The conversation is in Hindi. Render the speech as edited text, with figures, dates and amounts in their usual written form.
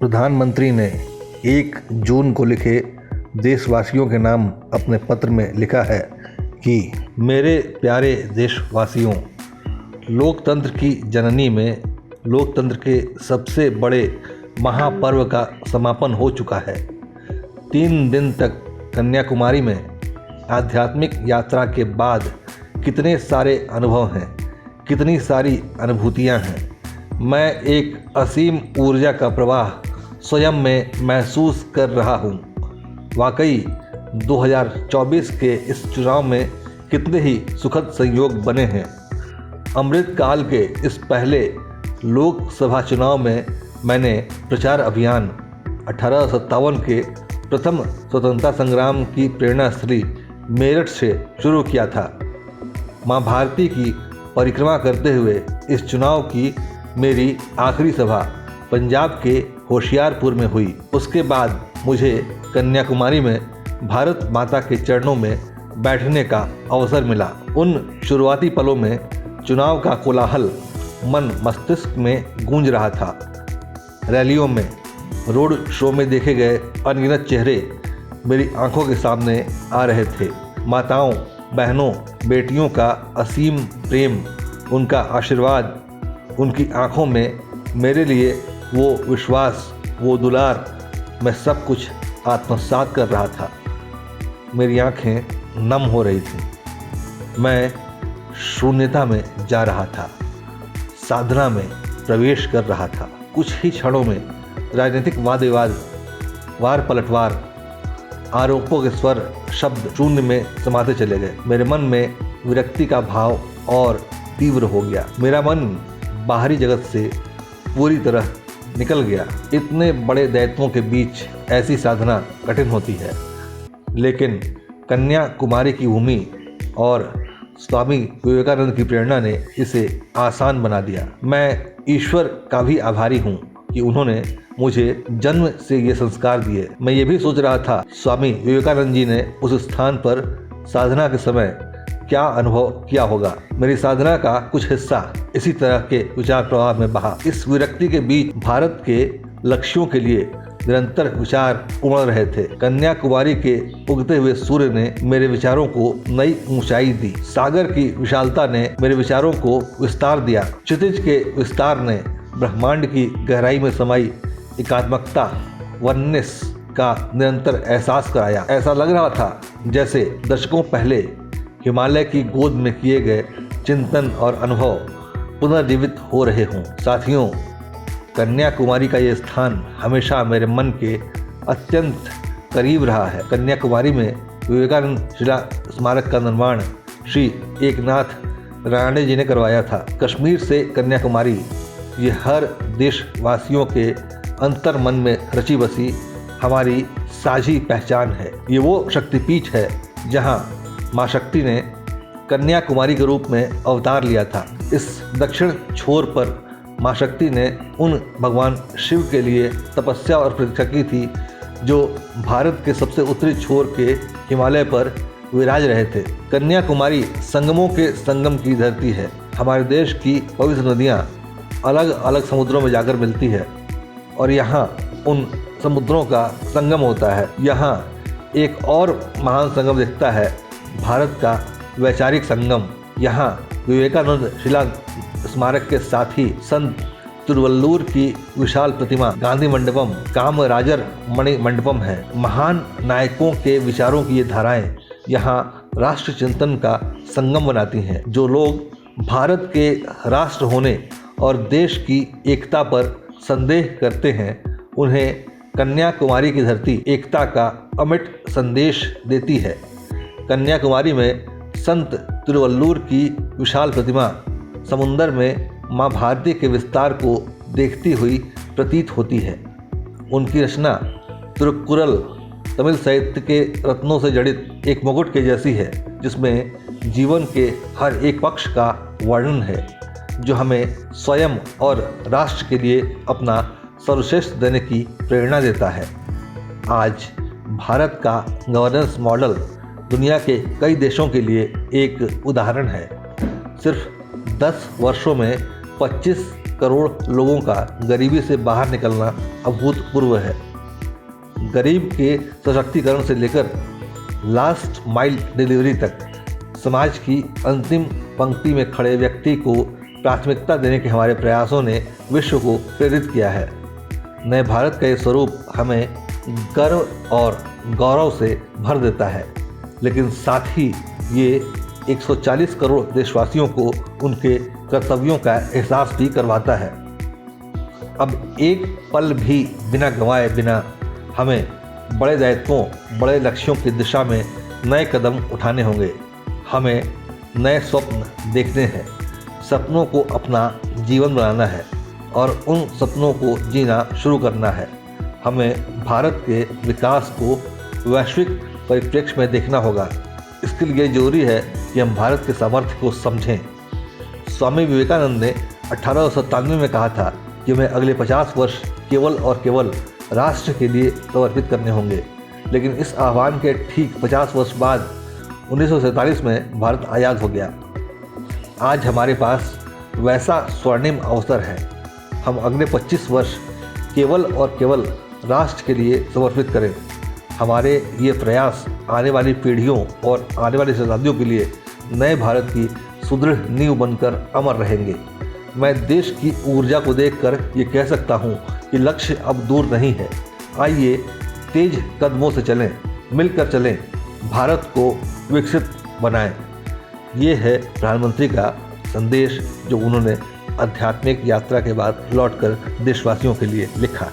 प्रधानमंत्री ने 1 जून को लिखे देशवासियों के नाम अपने पत्र में लिखा है कि मेरे प्यारे देशवासियों, लोकतंत्र की जननी में लोकतंत्र के सबसे बड़े महापर्व का समापन हो चुका है। 3 दिन तक कन्याकुमारी में आध्यात्मिक यात्रा के बाद कितने सारे अनुभव हैं, कितनी सारी अनुभूतियाँ हैं। मैं एक असीम ऊर्जा का प्रवाह स्वयं में महसूस कर रहा हूँ। वाकई 2024 के इस चुनाव में कितने ही सुखद संयोग बने हैं। अमृतकाल के इस पहले लोकसभा चुनाव में मैंने प्रचार अभियान 1857 के प्रथम स्वतंत्रता संग्राम की प्रेरणा स्थली मेरठ से शुरू किया था। माँ भारती की परिक्रमा करते हुए इस चुनाव की मेरी आखिरी सभा पंजाब के होशियारपुर में हुई। उसके बाद मुझे कन्याकुमारी में भारत माता के चरणों में बैठने का अवसर मिला। उन शुरुआती पलों में चुनाव का कोलाहल मन मस्तिष्क में गूंज रहा था। रैलियों में, रोड शो में देखे गए अनगिनत चेहरे मेरी आंखों के सामने आ रहे थे। माताओं, बहनों, बेटियों का असीम प्रेम, उनका आशीर्वाद, उनकी आंखों में मेरे लिए वो विश्वास, वो दुलार, मैं सब कुछ आत्मसात कर रहा था। मेरी आंखें नम हो रही थीं। मैं शून्यता में जा रहा था, साधना में प्रवेश कर रहा था। कुछ ही क्षणों में राजनीतिक वाद विवाद, वार पलटवार, आरोपों के स्वर, शब्द शून्य में समाते चले गए। मेरे मन में विरक्ति का भाव और तीव्र हो गया। मेरा मन बाहरी जगत से पूरी तरह निकल गया। इतने बड़े दायित्वों के बीच ऐसी साधना कठिन होती है, लेकिन कन्याकुमारी की भूमि और स्वामी विवेकानंद की प्रेरणा ने इसे आसान बना दिया। मैं ईश्वर का भी आभारी हूँ कि उन्होंने मुझे जन्म से ये संस्कार दिए। मैं ये भी सोच रहा था, स्वामी विवेकानंद जी ने उस स्थान पर साधना के समय क्या अनुभव किया होगा। मेरी साधना का कुछ हिस्सा इसी तरह के विचार प्रवाह में बहा। इस विरक्ति के बीच भारत के लक्ष्यों के लिए निरंतर विचार उमड़ रहे थे। कन्याकुमारी के उगते हुए सूर्य ने मेरे विचारों को नई ऊंचाई दी। सागर की विशालता ने मेरे विचारों को विस्तार दिया। क्षितिज के विस्तार ने ब्रह्मांड की गहराई में समाई एकात्मकता, वननेस का निरंतर एहसास कराया। ऐसा लग रहा था जैसे दशकों पहले हिमालय की गोद में किए गए चिंतन और अनुभव पुनर्जीवित हो रहे हों। साथियों, कन्याकुमारी का ये स्थान हमेशा मेरे मन के अत्यंत करीब रहा है। कन्याकुमारी में विवेकानंद शिला स्मारक का निर्माण श्री एकनाथ राणे जी ने करवाया था। कश्मीर से कन्याकुमारी, ये हर देशवासियों के अंतर मन में रची बसी हमारी साझी पहचान है। ये वो शक्तिपीठ है जहाँ माँ शक्ति ने कन्याकुमारी के रूप में अवतार लिया था। इस दक्षिण छोर पर माँ शक्ति ने उन भगवान शिव के लिए तपस्या और प्रतीक्षा की थी जो भारत के सबसे उत्तरी छोर के हिमालय पर विराज रहे थे। कन्याकुमारी संगमों के संगम की धरती है। हमारे देश की पवित्र नदियाँ अलग अलग समुद्रों में जाकर मिलती है और यहाँ उन समुद्रों का संगम होता है। यहाँ एक और महान संगम दिखता है, भारत का वैचारिक संगम। यहाँ विवेकानंद शिला स्मारक के साथ ही संत तिरुवल्लुवर की विशाल प्रतिमा, गांधी मंडपम, कामराजर मणि मंडपम है। महान नायकों के विचारों की ये धाराएं यहाँ राष्ट्र चिंतन का संगम बनाती हैं। जो लोग भारत के राष्ट्र होने और देश की एकता पर संदेह करते हैं, उन्हें कन्याकुमारी की धरती एकता का अमिट संदेश देती है। कन्याकुमारी में संत तिरुवल्लुवर की विशाल प्रतिमा समुंदर में माँ भारती के विस्तार को देखती हुई प्रतीत होती है। उनकी रचना तिरुक्कुरल तमिल साहित्य के रत्नों से जड़ित एक मुकुट के जैसी है, जिसमें जीवन के हर एक पक्ष का वर्णन है, जो हमें स्वयं और राष्ट्र के लिए अपना सर्वश्रेष्ठ देने की प्रेरणा देता है। आज भारत का गवर्नेंस मॉडल दुनिया के कई देशों के लिए एक उदाहरण है। सिर्फ 10 वर्षों में 25 करोड़ लोगों का गरीबी से बाहर निकलना अभूतपूर्व है। गरीब के सशक्तिकरण से लेकर लास्ट माइल डिलीवरी तक समाज की अंतिम पंक्ति में खड़े व्यक्ति को प्राथमिकता देने के हमारे प्रयासों ने विश्व को प्रेरित किया है। नए भारत का ये स्वरूप हमें गर्व और गौरव से भर देता है, लेकिन साथ ही ये 140 करोड़ देशवासियों को उनके कर्तव्यों का एहसास भी करवाता है। अब एक पल भी बिना गंवाए बिना हमें बड़े दायित्वों, बड़े लक्ष्यों की दिशा में नए कदम उठाने होंगे। हमें नए स्वप्न देखने हैं, सपनों को अपना जीवन बनाना है और उन सपनों को जीना शुरू करना है। हमें भारत के विकास को वैश्विक परिप्रेक्ष्य में देखना होगा। इसके लिए जरूरी है कि हम भारत के सामर्थ्य को समझें। स्वामी विवेकानंद ने 1897 में कहा था कि हमें अगले 50 वर्ष केवल और केवल राष्ट्र के लिए समर्पित करने होंगे, लेकिन इस आह्वान के ठीक 50 वर्ष बाद 1947 में भारत आज़ाद हो गया। आज हमारे पास वैसा स्वर्णिम अवसर है। हम अगले 25 वर्ष केवल और केवल राष्ट्र के लिए समर्पित करें। हमारे ये प्रयास आने वाली पीढ़ियों और आने वाली शताब्दियों के लिए नए भारत की सुदृढ़ नींव बनकर अमर रहेंगे। मैं देश की ऊर्जा को देखकर ये कह सकता हूँ कि लक्ष्य अब दूर नहीं है। आइए तेज कदमों से चलें, मिलकर चलें, भारत को विकसित बनाएं। ये है प्रधानमंत्री का संदेश जो उन्होंने आध्यात्मिक यात्रा के बाद लौटकर देशवासियों के लिए लिखा।